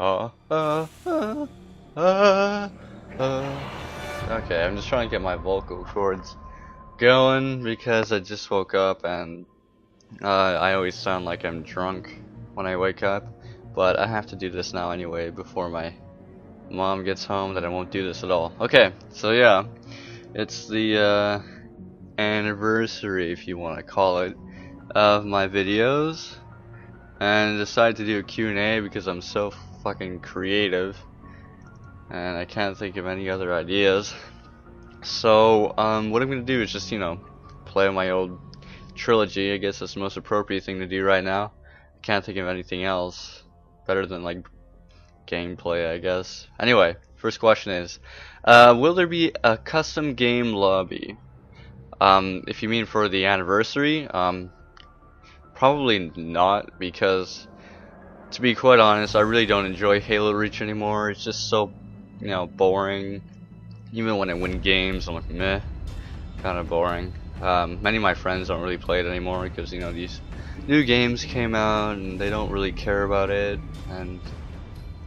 Okay, I'm just trying to get my vocal cords going because I just woke up and I always sound like I'm drunk when I wake up, but I have to do this now anyway before my mom gets home. That I won't do this at all. Okay, so yeah, it's the anniversary, if you want to call it, of my videos, and I decided to do a Q&A because I'm so fucking creative and I can't think of any other ideas. So what I'm gonna do is just, you know, play my old trilogy. I guess that's the most appropriate thing to do right now. I can't think of anything else better than like gameplay, I guess. Anyway, first question is, will there be a custom game lobby? If you mean for the anniversary, probably not, because to be quite honest, I really don't enjoy Halo Reach anymore. It's just so, you know, boring. Even when I win games, I'm like, meh, kind of boring. Many of my friends don't really play it anymore because, you know, these new games came out and they don't really care about it. And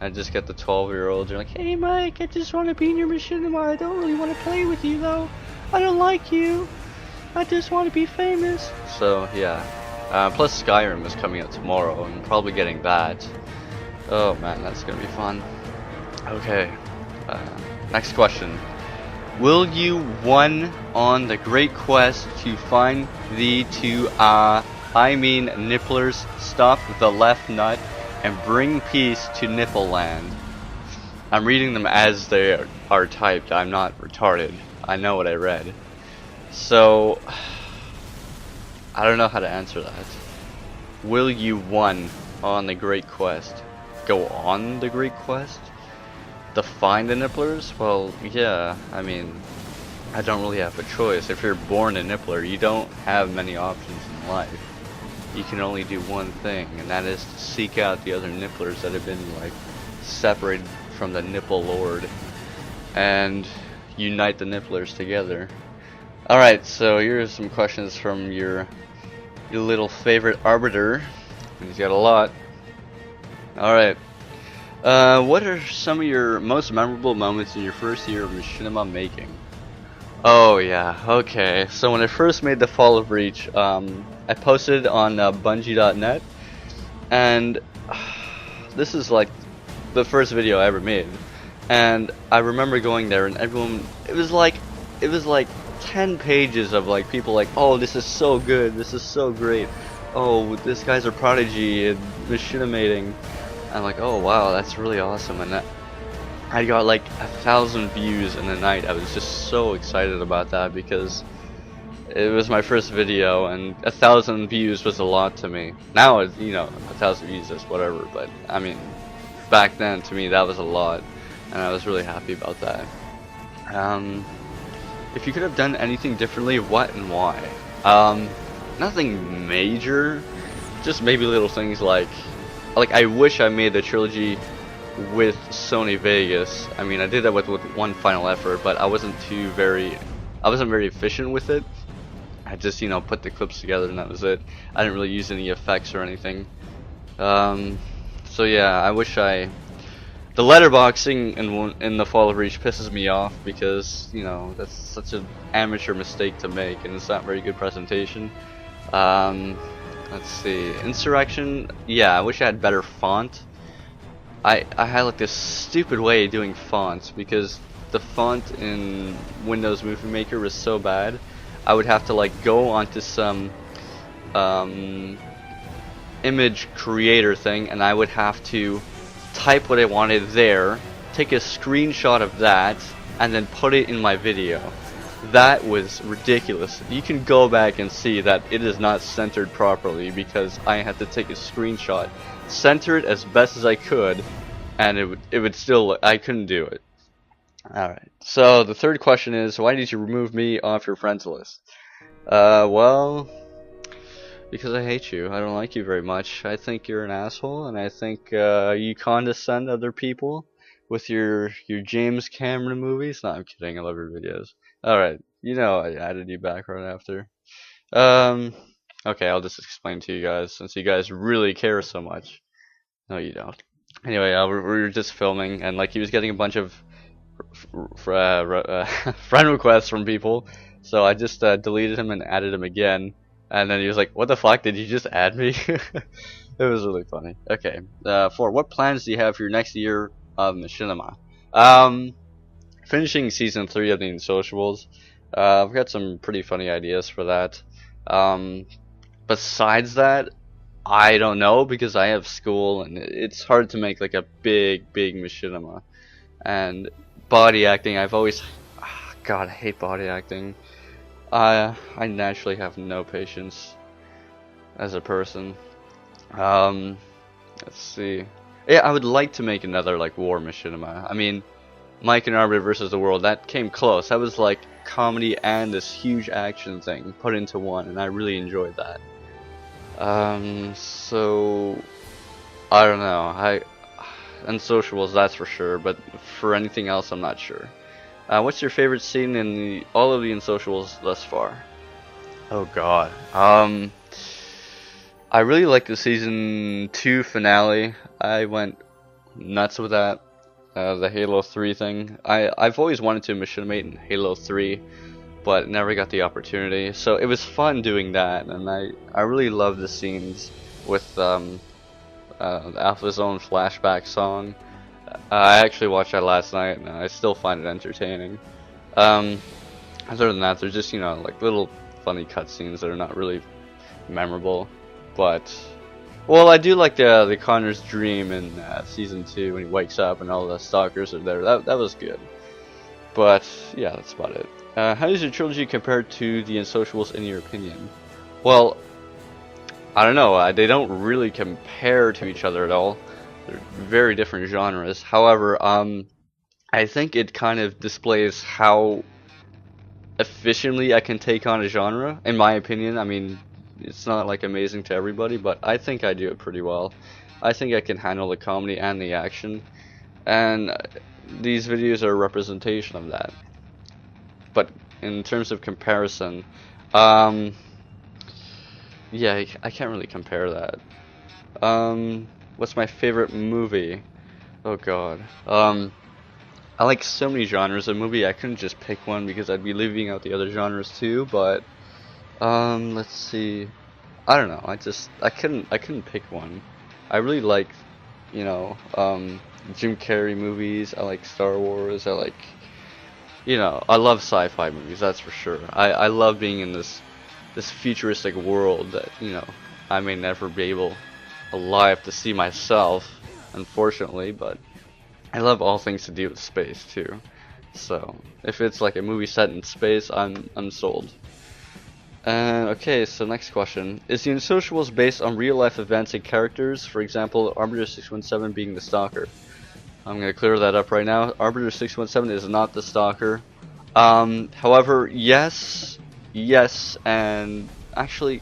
I just get the 12-year-olds. They're like, hey Mike, I just want to be in your machinima. I don't really want to play with you though. I don't like you. I just want to be famous. So yeah. Plus Skyrim is coming out tomorrow. I'm probably getting that. Oh man, that's gonna be fun. Okay. Next question. Will you one on the great quest to find the two nipplers, stop the left nut, and bring peace to Nipple Land? I'm reading them as they are typed. I'm not retarded. I know what I read. So I don't know how to answer that. Will you one on the great quest go on the great quest to find the nipplers? Well, yeah, I mean, I don't really have a choice. If you're born a nippler, you don't have many options in life. You can only do one thing, and that is to seek out the other nipplers that have been like separated from the nipple lord and unite the nipplers together. Alright, so here's some questions from your little favorite arbiter. He's got a lot. Alright. What are some of your most memorable moments in your first year of machinima making? Oh yeah, okay. So when I first made the Fall of Reach, I posted on Bungie.net, and this is like the first video I ever made. And I remember going there, and everyone, it was like 10 pages of like people like, oh, this is so good, this is so great, oh, this guy's a prodigy in machinimating. I'm like, oh wow, that's really awesome. And I got like 1,000 views in a night. I was just so excited about that because it was my first video, and 1,000 views was a lot to me. Now, you know, 1,000 views is whatever, but I mean, back then to me that was a lot, and I was really happy about that. If you could have done anything differently, what and why? Nothing major, just maybe little things like I wish I made the trilogy with Sony Vegas. I mean, I did that with one final effort, but I wasn't very efficient with it. I just, you know, put the clips together and that was it. I didn't really use any effects or anything. So yeah, I wish the letterboxing in the Fall of Reach pisses me off because, you know, that's such an amateur mistake to make, and it's not very good presentation. Let's see, Insurrection, yeah, I wish I had better font. I had like this stupid way of doing fonts because the font in Windows Movie Maker was so bad. I would have to like go onto some image creator thing, and I would have to type what I wanted there, take a screenshot of that, and then put it in my video. That was ridiculous. You can go back and see that it is not centered properly because I had to take a screenshot, center it as best as I could, and it would still, I couldn't do it. Alright, so the third question is, why did you remove me off your friends list? Well, because I hate you. I don't like you very much. I think you're an asshole, and I think you condescend other people with your James Cameron movies. No, I'm kidding. I love your videos. Alright, you know I added you back right after. Okay, I'll just explain to you guys since you guys really care so much. No, you don't. Anyway, we were just filming, and like he was getting a bunch of friend requests from people, so I just deleted him and added him again, and then he was like, "What the fuck? Did you just add me?" It was really funny. Okay, 4. What plans do you have for your next year of machinima? Finishing season 3 of the Unsociables. I've got some pretty funny ideas for that. Besides that, I don't know, because I have school and it's hard to make like a big machinima. And body acting, I've always, God, I hate body acting. I naturally have no patience as a person. Let's see. Yeah, I would like to make another like war machinima. I mean, Mike and Arbiter versus the World, that came close. That was like comedy and this huge action thing put into one, and I really enjoyed that. So I don't know. Unsociables, that's for sure, but for anything else, I'm not sure. What's your favorite scene in all of the Unsociables thus far? Oh God. I really like the season 2 finale. I went nuts with that. The Halo 3 thing. I've always wanted to machinimate in Halo 3, but never got the opportunity. So it was fun doing that, and I really love the scenes with the Alpha Zone flashback song. I actually watched that last night, and I still find it entertaining. Other than that, there's just, you know, like little funny cutscenes that are not really memorable, but well, I do like the Connor's dream in season 2 when he wakes up and all the stalkers are there. That was good. But yeah, that's about it. How does your trilogy compare to the Unsociables in your opinion? Well, I don't know. They don't really compare to each other at all. They're very different genres. However, I think it kind of displays how efficiently I can take on a genre, in my opinion. I mean, it's not like amazing to everybody, but I think I do it pretty well. I think I can handle the comedy and the action, and these videos are a representation of that. But in terms of comparison, yeah, I can't really compare that. What's my favorite movie? Oh God. I like so many genres of movie. I couldn't just pick one because I'd be leaving out the other genres too. But let's see. I don't know. I couldn't pick one. I really like, you know, Jim Carrey movies. I like Star Wars. I like, you know, I love sci-fi movies. That's for sure. I love being in this futuristic world that, you know, I may never be alive to see myself, unfortunately. But I love all things to do with space too. So if it's like a movie set in space, I'm sold. Okay, so next question. Is the Unsociables based on real life events and characters? For example, Arbiter 617 being the stalker. I'm going to clear that up right now. Arbiter 617 is not the stalker. However, yes, and actually,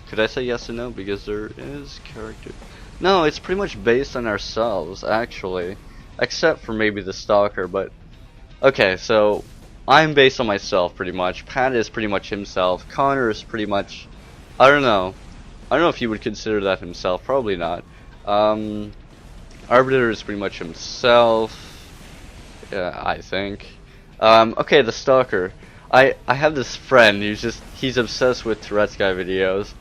could I say yes and no? Because there is character. No, it's pretty much based on ourselves, actually. Except for maybe the stalker, but okay, so I'm based on myself pretty much. Pat is pretty much himself. Connor is pretty much, I don't know if he would consider that himself. Probably not. Arbiter is pretty much himself. Yeah, I think. Okay, the stalker. I have this friend who's he's obsessed with Tourette's guy videos,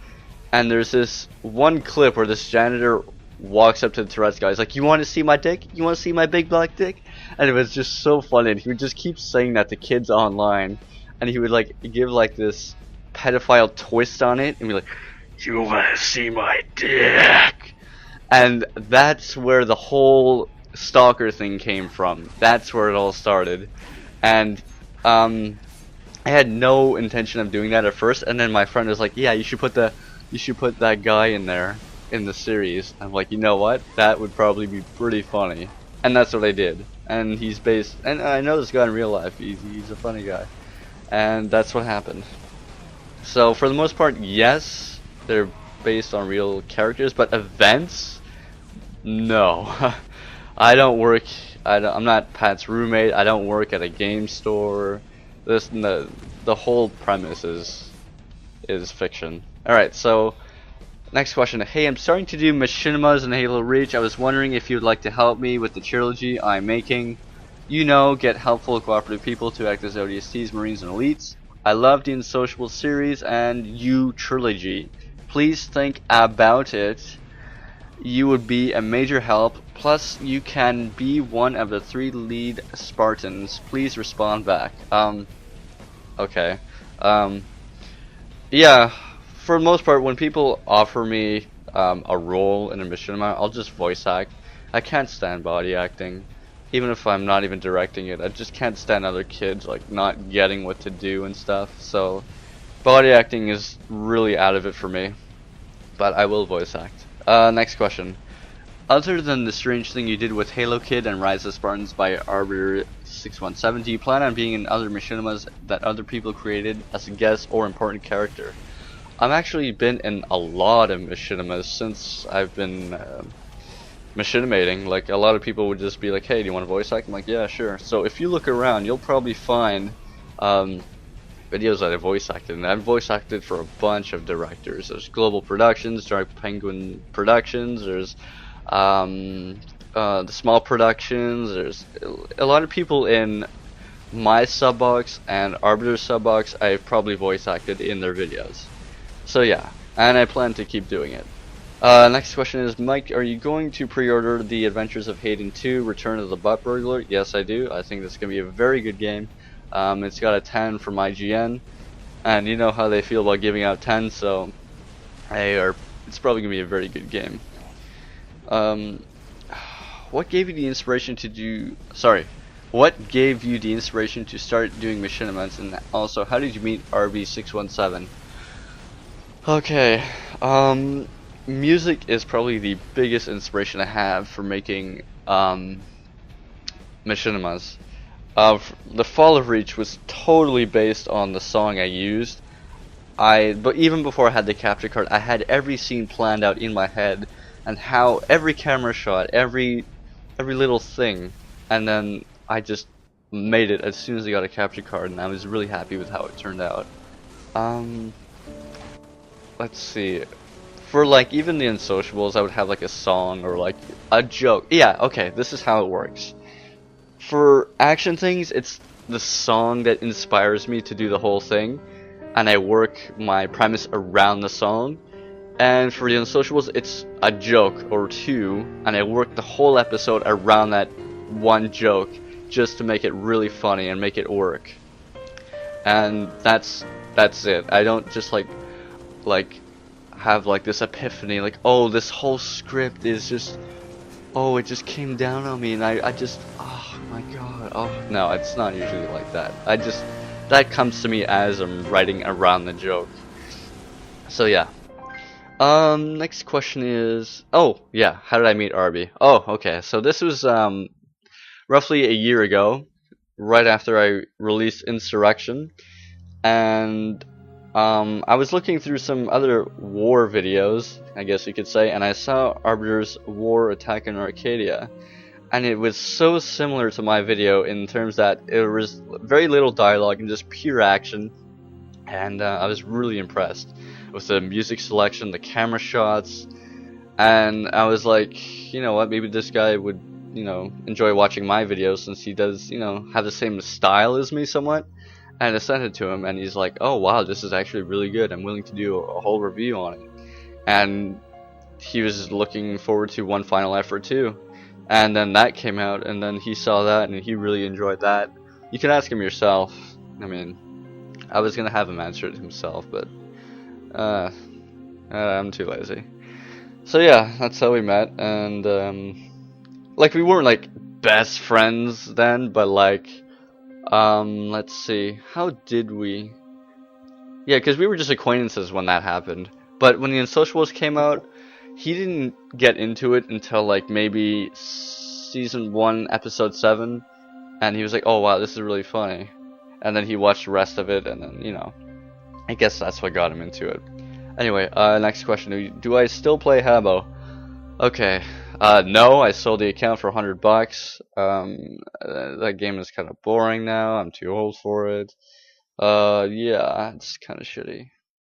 and there's this one clip where this janitor walks up to the Tourette's guy. He's like, "You want to see my dick? You want to see my big black dick?" And it was just so funny. And he would just keep saying that to kids online, and he would like give like this pedophile twist on it, and be like, "You want to see my dick?" And that's where the whole stalker thing came from. That's where it all started. And I had no intention of doing that at first, and then my friend was like, "Yeah, you should put that guy in there in the series." I'm like, you know what? That would probably be pretty funny. And that's what I did. And he's based, and I know this guy in real life. He's a funny guy. And that's what happened. So for the most part, yes, they're based on real characters, but events, no. I'm not Pat's roommate. I don't work at a game store. The whole premise is fiction. All right, so Next question. Hey, I'm starting to do machinimas and Halo Reach. I was wondering if you'd like to help me with the trilogy I'm making. You know, get helpful, cooperative people to act as ODSTs, Marines, and Elites. I love the Unsociable series and you trilogy. Please think about it. You would be a major help. Plus, you can be one of the 3 lead Spartans. Please respond back. Okay. Yeah, for the most part, when people offer me a role in a machinima, I'll just voice act. I can't stand body acting. Even if I'm not even directing it, I just can't stand other kids like not getting what to do and stuff. So body acting is really out of it for me. But I will voice act. Next question. Other than the strange thing you did with Halo Kid and Rise of Spartans by Arbiter 617, do you plan on being in other machinimas that other people created as a guest or important character? I've actually been in a lot of machinimas since I've been machinimating. Like, a lot of people would just be like, hey, do you want to voice act? I'm like, yeah, sure. So if you look around, you'll probably find videos that I voice acted, and I've voice acted for a bunch of directors. There's Global Productions, Dark Penguin Productions, there's the small productions, there's a lot of people in my sub box and Arbiter's sub box I've probably voice acted in their videos. So yeah, and I plan to keep doing it. Next question is, Mike, are you going to pre-order The Adventures of Hayden 2, Return of the Butt Burglar? Yes, I do. I think this is going to be a very good game. It's got a 10 from IGN, and you know how they feel about giving out 10, so it's probably going to be a very good game. What gave you the inspiration to do... Sorry. What gave you the inspiration to start doing machinimas, and also, how did you meet RB617? Okay, music is probably the biggest inspiration I have for making machinimas. The Fall of Reach was totally based on the song I used. But even before I had the capture card, I had every scene planned out in my head, and how every camera shot, every little thing, and then I just made it as soon as I got a capture card, and I was really happy with how it turned out. Let's see. For like even the Unsociables, I would have like a song or like a joke. Yeah, okay, this is how it works. For action things, it's the song that inspires me to do the whole thing, and I work my premise around the song. And for the Unsociables, it's a joke or two, and I work the whole episode around that one joke just to make it really funny and make it work. And that's it. I don't just like have like this epiphany, like, oh, this whole script is just, oh, it just came down on me, and I just, oh my god, oh no, it's not usually like that. That comes to me as I'm writing around the joke. So yeah. Next question is, oh yeah, how did I meet Arby? Oh, okay, so this was roughly a year ago, right after I released Insurrection, and I was looking through some other war videos, I guess you could say, and I saw Arbiter's War Attack in Arcadia, and it was so similar to my video in terms that it was very little dialogue and just pure action, and I was really impressed with the music selection, the camera shots, and I was like, you know what, maybe this guy would, you know, enjoy watching my videos since he does, you know, have the same style as me somewhat. And I sent it to him, and he's like, oh wow, this is actually really good, I'm willing to do a whole review on it. And he was looking forward to One Final Effort too. And then that came out, and then he saw that, and he really enjoyed that. You can ask him yourself. I mean, I was gonna have him answer it himself, but I'm too lazy. So yeah, that's how we met, and like, we weren't like best friends then, but like, let's see, how did we? Yeah, because we were just acquaintances when that happened. But when the Unsociables came out, he didn't get into it until like maybe season 1, episode 7, and he was like, oh wow, this is really funny. And then he watched the rest of it, and then, you know, I guess that's what got him into it. Anyway, next question, do I still play Habbo? Okay, no, I sold the account for $100. That game is kind of boring now, I'm too old for it. Yeah, it's kind of shitty.